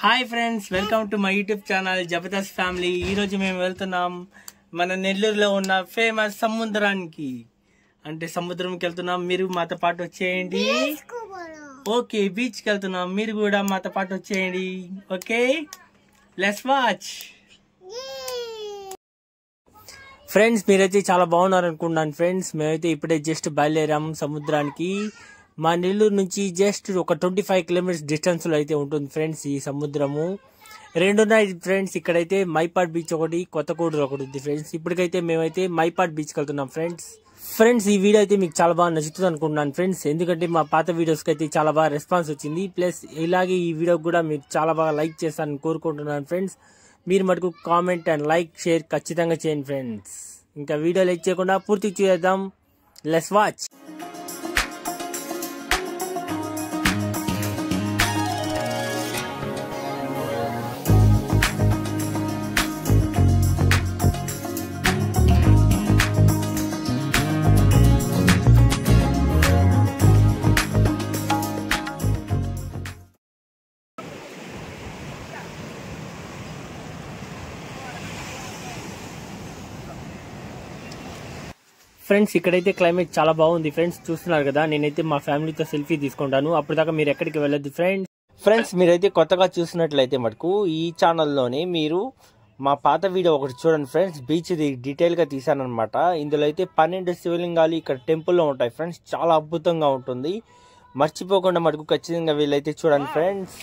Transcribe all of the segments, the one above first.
Hi friends, welcome to my YouTube channel Jabardasth family. ఈరోజు మేము వెళ్తున్నాం మన నెల్లూరులో ఉన్న ఫేమస్ సముద్రానికి, అంటే సముద్రంకి వెళ్తున్నాం. మీరు మాతో పాటు వచ్చేయండి. ఓకే, బీచ్కి వెళ్తున్నాం, మీరు కూడా మాతో పాటు వచ్చేయండి. Okay, let's watch. ఫ్రెండ్స్, మీరైతే చాలా బాగున్నారు అనుకుంటున్నాను. ఫ్రెండ్స్, మేమైతే ఇప్పుడే జస్ట్ బయలుదేరాం సముద్రానికి. మా నెల్లూరు నుంచి జస్ట్ ఒక 25 కిలోమీటర్స్ డిస్టెన్స్ లో అయితే ఉంటుంది ఫ్రెండ్స్ ఈ సముద్రము. రెండున్నాయి ఫ్రెండ్స్, ఇక్కడైతే మైపాడ్ బీచ్ ఒకటి, కొత్తగూడూరు ఒకటి ఉంది ఫ్రెండ్స్. ఇప్పటికైతే మేమైతే మైపాడ్ బీచ్కి వెళ్తున్నాం ఫ్రెండ్స్. ఈ వీడియో అయితే మీకు చాలా బాగా నచ్చుతుంది అనుకుంటున్నాను ఫ్రెండ్స్, ఎందుకంటే మా పాత వీడియోస్కి అయితే చాలా బాగా రెస్పాన్స్ వచ్చింది. ప్లస్ ఇలాగే ఈ వీడియో కూడా మీకు చాలా బాగా లైక్ చేస్తానని కోరుకుంటున్నాను ఫ్రెండ్స్. మీరు మటుకు కామెంట్ అండ్ లైక్ షేర్ ఖచ్చితంగా చేయండి ఫ్రెండ్స్. ఇంకా వీడియో లైక్ చేయకుండా పూర్తి చేద్దాం. Let's watch. ఫ్రెండ్స్, ఇక్కడైతే క్లైమేట్ చాలా బాగుంది ఫ్రెండ్స్, చూస్తున్నారు కదా. నేనైతే మా ఫ్యామిలీతో సెల్ఫీ తీసుకుంటాను, అప్పటిదాకా మీరు ఎక్కడికి వెళ్ళొద్దు ఫ్రెండ్స్. మీరైతే కొత్తగా చూసినట్లయితే మటుకు ఈ ఛానల్లోనే మీరు మా పాత వీడియో ఒకటి చూడండి ఫ్రెండ్స్. బీచ్ డీటెయిల్ గా తీసానమాట. ఇందులో అయితే 12 శివలింగాలు ఇక్కడ టెంపుల్లో ఉంటాయి ఫ్రెండ్స్. చాలా అద్భుతంగా ఉంటుంది, మర్చిపోకుండా మటుకు ఖచ్చితంగా వీళ్ళైతే చూడండి ఫ్రెండ్స్.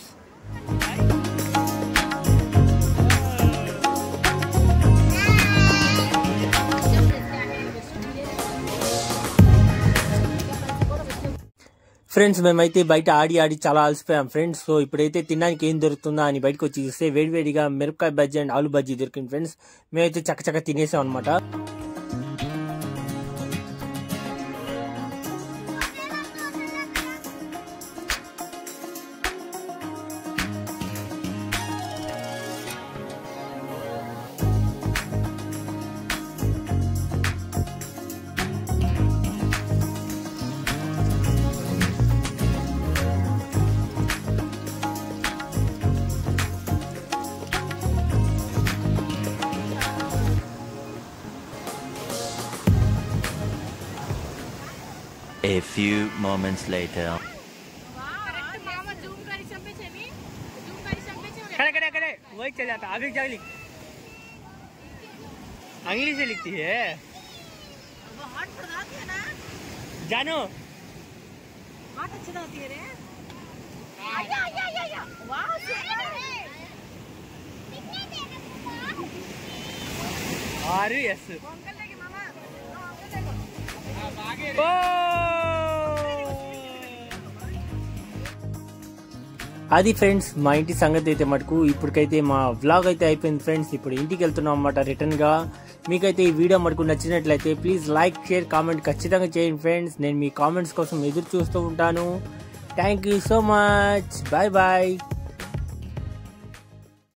ఫ్రెండ్స్, మేమైతే బయట ఆడి చాలా అలసిపోయాం ఫ్రెండ్స్. సో ఇప్పుడైతే తినడానికి ఏం దొరుకుతుందా అని బయటకు వచ్చి చూస్తే వేడివేడిగా మిరపకాయ బజ్జీ అండ్ ఆలు బజ్జీ దొరికింది ఫ్రెండ్స్. మేమైతే చక్కచక్క తినేసాం అనమాట. A few moments later. खड़े वही चल जाता, आगे क्या लिख अंग्रेजी से लिखती है जानो RUS. అది ఫ్రెండ్స్ మా ఇంటి సంగతి అయితే మటుకు. ఇప్పటికైతే మా వ్లాగ్ అయితే అయిపోయింది ఫ్రెండ్స్. ఇప్పుడు ఇంటికి వెళ్తున్నాం అన్నమాట రిటర్న్ గా. మీకైతే ఈ వీడియో మటుకు నచ్చినట్లయితే ప్లీజ్ లైక్ షేర్ కామెంట్ ఖచ్చితంగా చేయండి ఫ్రెండ్స్. నేను మీ కామెంట్స్ కోసం ఎదురు చూస్తూ ఉంటాను. Thank you so much. Bye bye.